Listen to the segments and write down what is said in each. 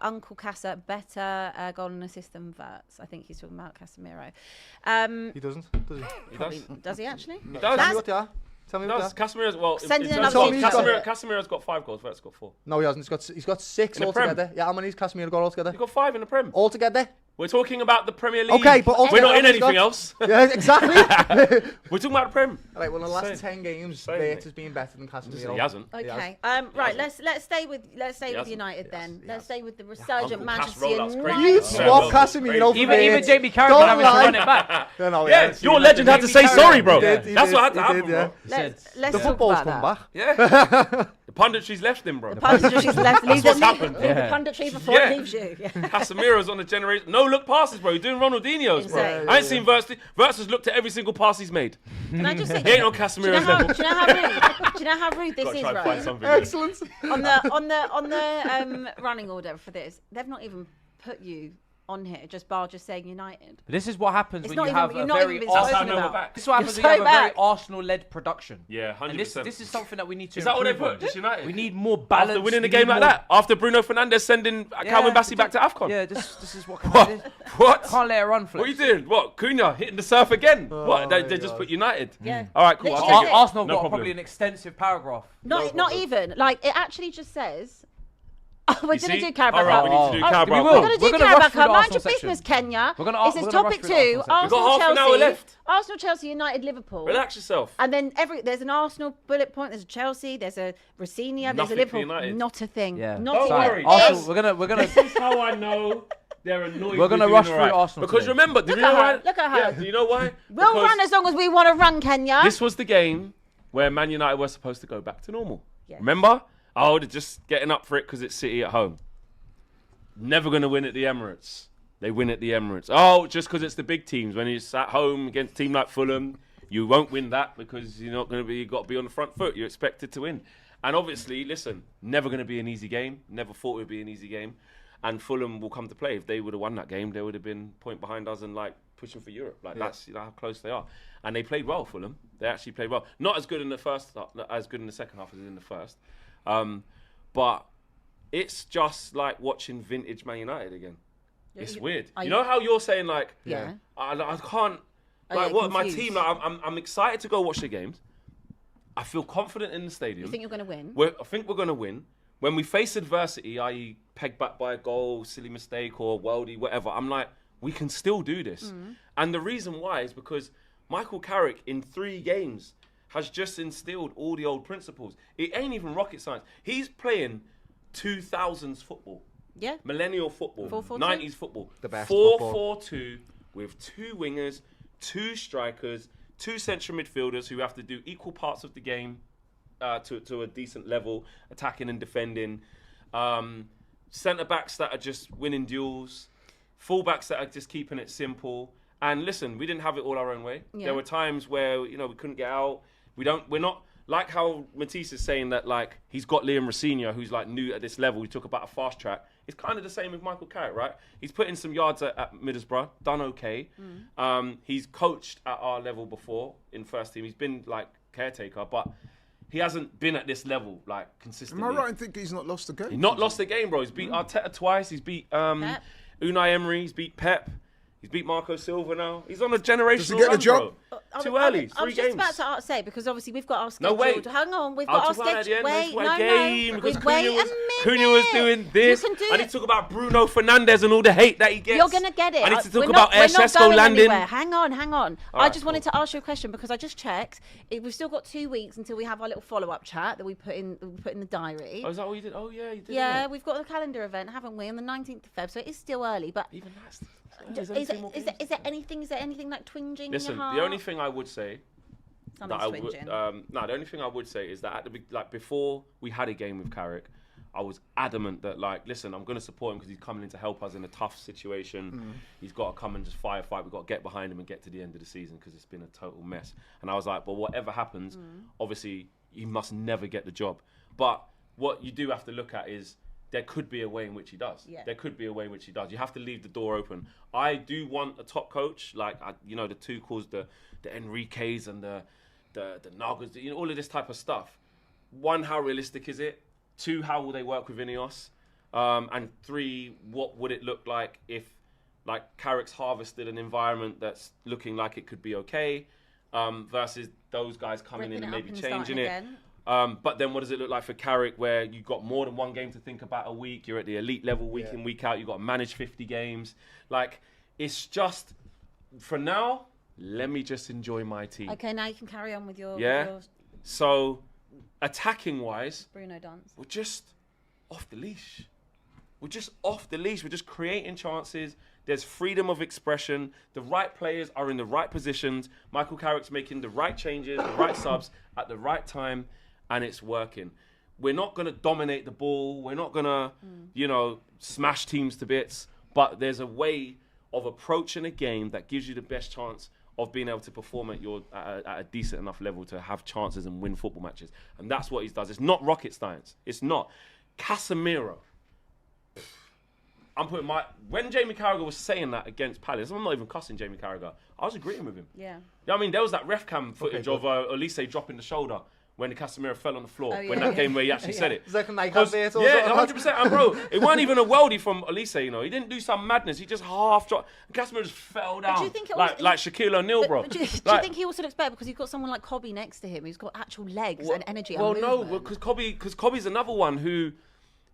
Uncle Casa better goal and assist than Verts. I think he's talking about Casemiro. He doesn't, does he? He does. Does he actually? He does. Tell me what they are. Tell me what they are. Casemiro's, well, Send in in terms another of team. Casemiro's got 5 goals, Vert's got 4. No, he hasn't. He's got 6 In the altogether. Prem? Yeah, how many has Casemiro got altogether? He's got 5 in the Prem. Altogether? We're talking about the Premier League. Okay, but we're altogether, not in he's got- anything else. Yeah, exactly. We're talking about the Prem. Right, well, in the last Same. 10 games, Same, Vert mate. has been better than Casemiro. He hasn't. Okay. Right. Let's stay with hasn't. United then. He let's has. stay with the resurgent Uncle Manchester Cass roll-up's United. crazy. You'd Yeah, swap well, Casemiro for Even Vert. Jamie Carrick Don't would have to lie. run it back. No, Yeah, your legend had to say Jamie sorry, Carragher. bro. He That's what had to happen, did, yeah. bro. Let's The talk football's about come that. back. Yeah. The punditry's left him, bro. The punditry's left. Leave what's the happened. punditry before Yeah. it leaves you. Yeah. Casemiro's on the generation. No look passes, bro. He's doing Ronaldinho's, bro. Exactly. I ain't seen Verts. Verts has looked at every single pass he's made. Can I just say? He ain't on Do you know Casemiro's how, level. do you know how rude? Do you know how rude this Gotta is, try and find right? something. Excellent. On the running order for this, they've not even put you on here. Just saying United. This is what happens It's when not you even- have you're a not very even That's how spoken I know we're about. back. This is what happens You're when you so have a very back. Arsenal-led production. Yeah, 100%. And this is something that we need to Is that what they improve put? on. Just United? We need more balance. After winning a we game need like more- that? After Bruno Fernandes sending Calvin Bassey back to AFCON? Yeah, this is what. What? What? Can't let it run, Flex. What are you doing? What? Cunha hitting the surf again? Oh what? They my just God. put United? Yeah. All right, cool. Literally I'll that's take it. it. Arsenal No got problem. probably an extensive paragraph. Not even like it actually just says. We're You going to see? do Carabao All right, we Cup. need to do Oh, Carabao we We're will. Cup. going to We're do gonna rush Carabao through the Cup. Mind Arsenal your section. business, Kenya. We're gonna This is rush topic through the 2. Arsenal section. We've got Arsenal, half an hour Chelsea. left. Arsenal, Chelsea, United, Liverpool. Relax yourself. And then there's an Arsenal bullet point. There's a Chelsea. There's a Rafinha. There's a Nothing for Liverpool. United. Not a thing. Yeah. Not Don't even worry. a Arsenal, thing. we're gonna. This is how I know they're annoyed. We're gonna doing rush all through right. Arsenal Because today. remember, do you Look know at why? her. Look at her. Yeah, do you know why? We'll Because run as long as we want to run, Kenya. this was the game where Man United were supposed to go back to normal. Yes. Remember? Oh, they're just getting up for it because it's City at home. Never going to win at the Emirates. They win at the Emirates. Oh, just because it's the big teams. When it's at home against a team like Fulham, you won't win that because you're not going to be. You've got to be on the front foot. You're expected to win. And obviously, listen, never going to be an easy game. Never thought it would be an easy game. And Fulham will come to play. If they would have won that game, they would have been point behind us and like pushing for Europe. Like that's how close they are. And they played well, Fulham. They actually played well. Not as good in the first, not as good in the second half as in the first. But it's just like watching vintage Man United again. It's weird. You know how you're saying like, Yeah. I can't. I Like get what my confused. team? Like, I'm excited to go watch the games. I feel confident in the stadium. You think you're going to win? I think we're going to win. When we face adversity, i.e. pegged back by a goal, silly mistake or worldie, whatever, I'm like, we can still do this. And the reason why is because Michael Carrick in 3 games has just instilled all the old principles. It ain't even rocket science. He's playing 2000s football. Yeah. Millennial football. 4-4-2? 90s football. The best 4-4-2 with 2 wingers, 2 strikers, 2 central midfielders who have to do equal parts of the game to a decent level, attacking and defending. Centre backs that are just winning duels. Full backs that are just keeping it simple. And listen, we didn't have it all our own way. Yeah. There were times where we couldn't get out. We're not like how Matisse is saying that like he's got Liam Rafinha who's like new at this level. He talk about a fast track. It's kind of the same with Michael Carrick, right? He's put in some yards at Middlesbrough, done okay. He's coached at our level before in first team. He's been like caretaker, but he hasn't been at this level like consistently. Am I right in thinking he's not lost the game? He's not lost the game, bro. He's beat Arteta twice. He's beat Unai Emery. He's beat Pep. He's beat Marco Silva now. He's on a generational Does he get the run, job? bro. Too early. 3 I was games. just about to say because obviously we've got our No, schedule. wait. Hang on, we've I'll got our talk about it at the schedule. end. Wait, Let's no, play a game no. because Wait a Cunha minute. was doing this. You can do I it. need to talk about Bruno Fernandes and all the hate that he gets. You're going to get it. I need to We're talk not- about Air we're not Shesko going landing. anywhere. Hang on. All I right, just wanted to ask you a question because I just checked. We've still got 2 weeks until we have our little follow-up chat that we put in the diary. Oh, is that what you did? Oh, yeah, you did. Yeah, innit? we've got the calendar event, haven't we, on the 19th of Feb? So it is still early, but Even that's. is there anything like twinging Listen, in your heart? the only thing I would say Something's that I would, twinging. the only thing I would say is that before we had a game with Carrick, I was adamant that listen, I'm going to support him because he's coming in to help us in a tough situation. He's got to come and just firefight. We've got to get behind him and get to the end of the season because it's been a total mess. And I was like, but whatever happens, obviously he must never get the job. But what you do have to look at is there could be a way in which he does. Yeah. There could be a way in which he does. You have to leave the door open. I do want a top coach, the Tuchels, the Enriques and the Nagas, all of this type of stuff. 1, how realistic is it? 2, how will they work with Ineos? And 3, what would it look like if, like, Carrick's harvested an environment that's looking like it could be okay, versus those guys coming in and maybe changing it. But then what does it look like for Carrick, where you've got more than one game to think about a week? You're at the elite level week in, week out. You've got to manage 50 games. Like, it's just, for now, let me just enjoy my team. Okay, now you can carry on with your... Yeah. With your So, attacking-wise, Bruno dance. we're just off the leash. We're just off the leash. We're just creating chances. There's freedom of expression. The right players are in the right positions. Michael Carrick's making the right changes, the right subs at the right time, and it's working. We're not going to dominate the ball. We're not going to, smash teams to bits. But there's a way of approaching a game that gives you the best chance of being able to perform at a decent enough level to have chances and win football matches. And that's what he does. It's not rocket science. It's not. Casemiro. When Jamie Carragher was saying that against Palace, I'm not even cussing Jamie Carragher. I was agreeing with him. Yeah. You know what I mean? There was that ref cam footage of Elise dropping the shoulder when the Casemiro fell on the floor. That game where he actually said it. It's like a Nike 100%. And bro, it wasn't even a worldie from Elise, He didn't do some madness. He just half dropped. And Casemiro just fell down. Do you think it like Shaquille O'Neal, bro. Do you think he also looks better because you've got someone like Cobby next to him who's got actual legs and energy and movement? No, because Cobby's another one who...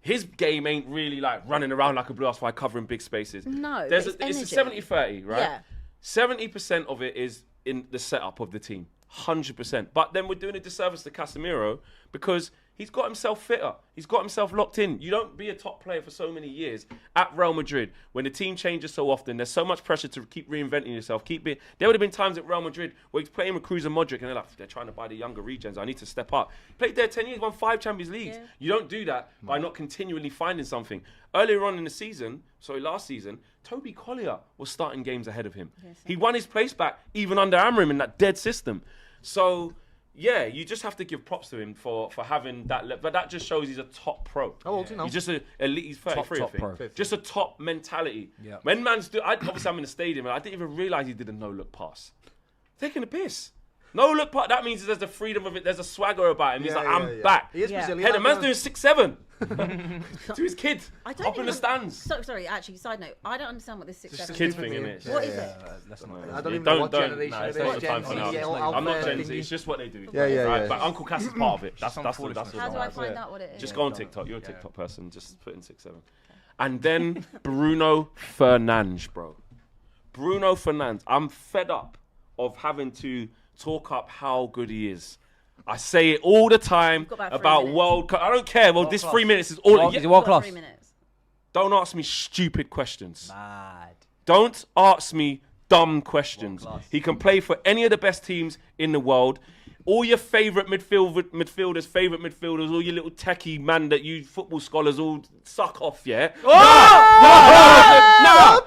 His game ain't really like running around like a blue-ass fly covering big spaces. No, it's a energy. 70-30, right? Yeah. 70% of it is in the setup of the team. 100%. But then we're doing a disservice to Casemiro because he's got himself fitter. He's got himself locked in. You don't be a top player for so many years at Real Madrid when the team changes so often. There's so much pressure to keep reinventing yourself. There would have been times at Real Madrid where he's playing with Cruz and Modric and they're trying to buy the younger regens. I need to step up. Played there 10 years, won 5 Champions Leagues. Yeah. You don't do that by not continually finding something. Earlier on in the season, last season, Toby Collier was starting games ahead of him. Yes, He won his place back even under Amorim in that dead system. So, yeah, you just have to give props to him for having that. But that just shows he's a top pro. How old is he now? He's just an elite. He's 33, Top I think. pro. Just a top mentality. Yeah. When man's obviously I'm in the stadium and I didn't even realise he did a no-look pass. Taking a piss. No-look pass, that means there's the freedom of it. There's a swagger about him. He's like, I'm back. He is Yeah. Brazilian. Hey, the man's doing 6'7". to his kid. I don't Up in the even- stands. Sorry, actually, side note. I don't understand what this 6'7" Kid is. thing, innit? What is it? I don't even know what generation Nah, it it's is. not the Gen time for Z, now. yeah, I'm not alpha Gen Z. thingy. It's just what they do. Yeah. Right? But Uncle Cass is part of it. That's Some the foolishness. How do I that's find it. out what it is? Just go on TikTok. You're a TikTok person. Just put in 6'7". And then Bruno Fernandes, bro. Bruno Fernandes. I'm fed up of having to talk up how good he is. I say it all the time got about 3 about minutes. World Cup. I don't care. Well, World this class. 3 minutes is all. World- Yeah, is he world You've got class? 3 minutes. don't ask me stupid questions. Mad. Don't ask me dumb questions. World class. He can play for any of the best teams in the world. All your favourite midfielders, all your little techie man that you football scholars all suck off, yeah? No,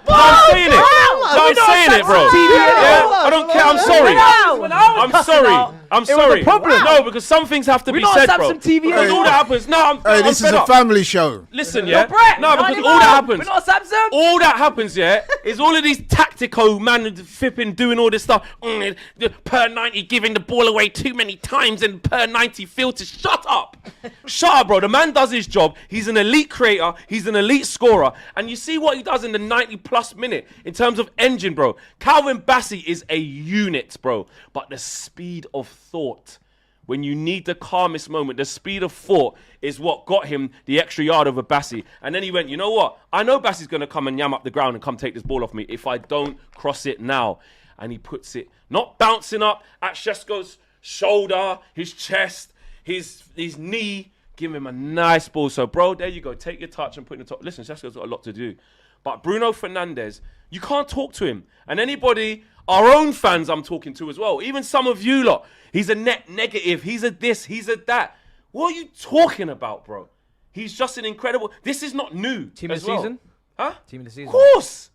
I'm saying it. No, I'm saying it, bro. Yeah, I don't care. I'm sorry. I'm sorry. No, because some things have to be not said, Samsung bro. TV Because all anymore. that happens. No, I'm This is fed a up. family show. Listen, yeah. Brett, No, because all that happens. We're not Samsung. All that happens, yeah, is all of these tactical man flipping doing all this stuff. Per 90 giving the ball away too many times and per 90 filters. Shut up. Shut up, bro. The man does his job. He's an elite creator. He's an elite scorer. And you see what he does in the 90-plus minute in terms of engine, bro. Calvin Bassey is a unit, bro. But the speed of thought, when you need the calmest moment, the speed of thought is what got him the extra yard over Bassey. And then he went, you know what? I know Bassey's going to come and yam up the ground and come take this ball off me if I don't cross it now. And he puts it, not bouncing up at Šeško's shoulder, his chest, his knee, give him a nice ball. So, bro, there you go. Take your touch and put it in the top. Listen, Šeško's got a lot to do. But Bruno Fernandes, you can't talk to him. And anybody, our own fans I'm talking to as well, even some of you lot, he's a net negative, he's a this, he's a that. What are you talking about, bro? He's just an incredible... This is not new. Team of as the well. season? Huh? Team of the season. Of course.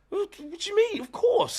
What do you mean? Of course.